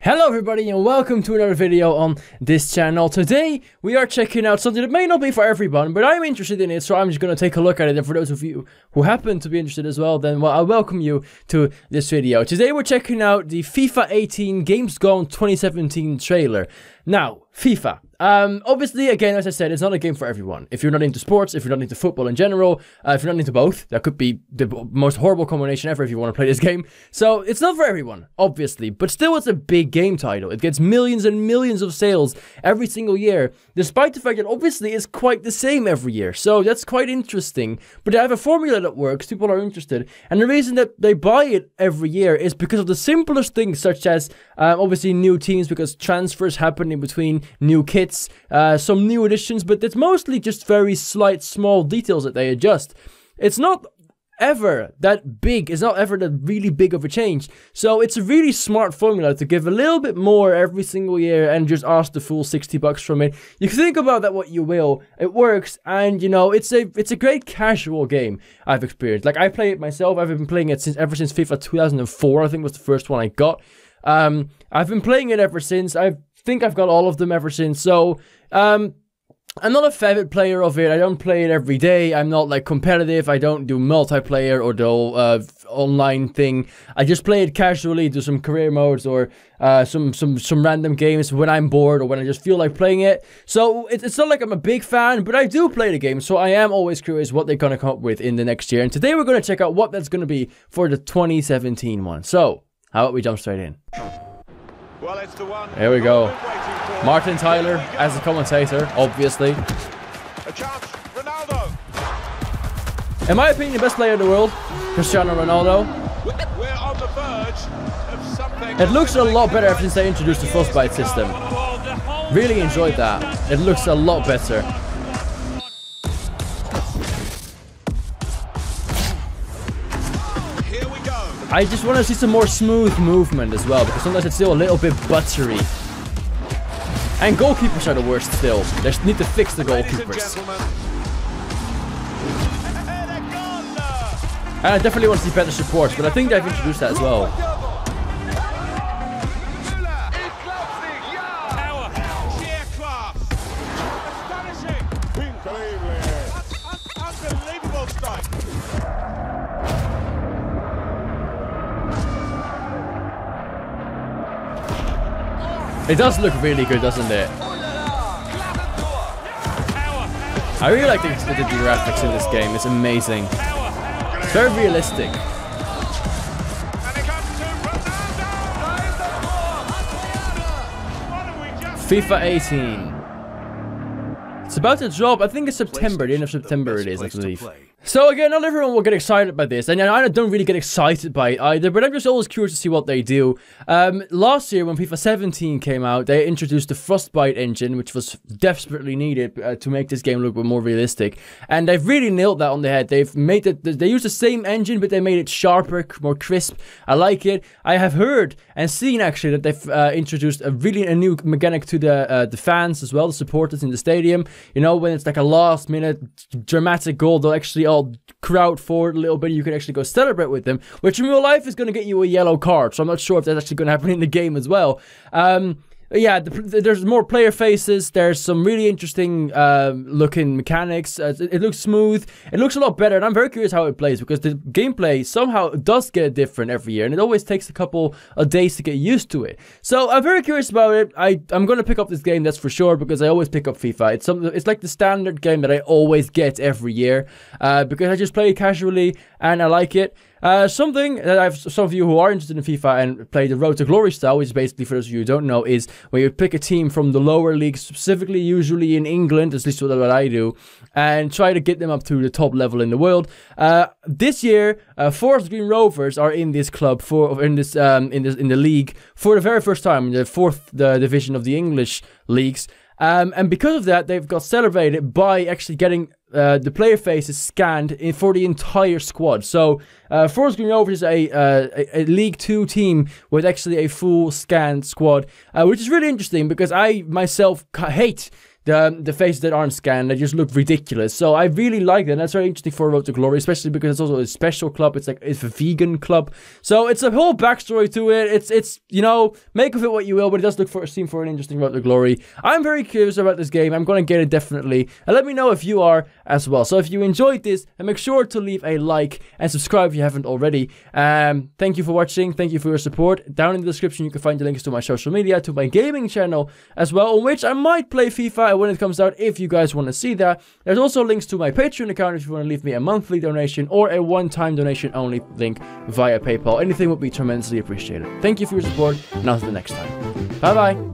Hello everybody and welcome to another video on this channel. Today we are checking out something that may not be for everyone, but I'm interested in it, so I'm just going to take a look at it. And for those of you who happen to be interested as well, then well, I welcome you to this video. Today we're checking out the FIFA 18 Games Gone 2017 trailer. Now, FIFA. Obviously, again, as I said, it's not a game for everyone. If you're not into sports, if you're not into football in general, if you're not into both, that could be the most horrible combination ever if you want to play this game. So, it's not for everyone, obviously, but still it's a big game title. It gets millions and millions of sales every single year, despite the fact that obviously it's quite the same every year. So, that's quite interesting, but they have a formula that works, people are interested, and the reason that they buy it every year is because of the simplest things, such as, obviously, new teams, because transfers happen in between new kits, some new additions, but it's mostly just very slight, small details that they adjust. It's not ever that big, it's not ever that really big of a change, so it's a really smart formula to give a little bit more every single year and just ask the full 60 bucks from it. You can think about that what you will, it works, and you know, it's a great casual game I've experienced. Like, I play it myself, I've been playing it ever since FIFA 2004, I think was the first one I got. I've been playing it ever since. I think I've got all of them ever since, so I'm not a favorite player of it. I don't play it every day. I'm not like competitive. I don't do multiplayer or the whole online thing. I just play it casually, do some career modes or some random games when I'm bored or when I just feel like playing it. So it's not like I'm a big fan, but I do play the game, so I am always curious what they're gonna come up with in the next year. And today we're gonna check out what that's gonna be for the 2017 one. So how about we jump straight in? Well, it's the one. Here we go. Martin Tyler as the commentator, obviously. A chance, Ronaldo. In my opinion, the best player in the world, Cristiano Ronaldo. We're on the verge of something. It looks a lot better ever since they introduced the frostbite system. Really enjoyed that. It looks a lot better. I just want to see some more smooth movement as well, because sometimes it's still a little bit buttery. And goalkeepers are the worst still. They need to fix the goalkeepers. And I definitely want to see better supports, but I think they've introduced that as well. It does look really good, doesn't it? I really like the graphics in this game. It's amazing. It's very realistic. FIFA 18. It's about to drop. I think it's September. The end of September it is, I believe. So again, not everyone will get excited by this, and I don't really get excited by it either, but I'm just always curious to see what they do. Last year, when FIFA 17 came out, they introduced the Frostbite engine, which was desperately needed to make this game look more realistic, and they've really nailed that on the head. They've made it, they used the same engine, but they made it sharper, more crisp. I like it. I have heard and seen actually that they've introduced a new mechanic to the fans as well, the supporters in the stadium. You know, when it's like a last-minute dramatic goal, they'll actually all crowd forward a little bit. You can actually go celebrate with them, which in real life is going to get you a yellow card. So I'm not sure if that's actually going to happen in the game as well. Yeah, there's more player faces. There's some really interesting looking mechanics. It looks smooth. It looks a lot better, and I'm very curious how it plays, because the gameplay somehow does get different every year, and it always takes a couple of days to get used to it. So I'm very curious about it. I'm going to pick up this game, that's for sure, because I always pick up FIFA. It's like the standard game that I always get every year, because I just play it casually and I like it. Something that some of you who are interested in FIFA and play the Road to Glory style, which basically, for those of you who don't know, is where you pick a team from the lower leagues, specifically usually in England, at least what I do, and try to get them up to the top level in the world. This year, Forest Green Rovers are in this club in the league for the very first time, in the fourth division of the English leagues. And because of that, they've got celebrated by actually getting the player faces scanned for the entire squad. So Forest Green Rovers is a League 2 team with actually a full scanned squad, which is really interesting, because I myself hate the faces that aren't scanned, they just look ridiculous. So I really like that, and that's very interesting for Road to Glory, especially because it's also a special club. It's a vegan club, so it's a whole backstory to it. It's you know, make of it what you will, but it does seem for an interesting Road to Glory. I'm very curious about this game. I'm gonna get it definitely, and let me know if you are as well. So if you enjoyed this, then make sure to leave a like and subscribe if you haven't already. Thank you for watching. Thank you for your support. Down in the description, you can find the links to my social media, to my gaming channel as well, on which I might play FIFA when it comes out if you guys want to see that. There's also links to my Patreon account if you want to leave me a monthly donation or a one-time donation only link via PayPal. Anything would be tremendously appreciated. Thank you for your support, and until the next time. Bye bye.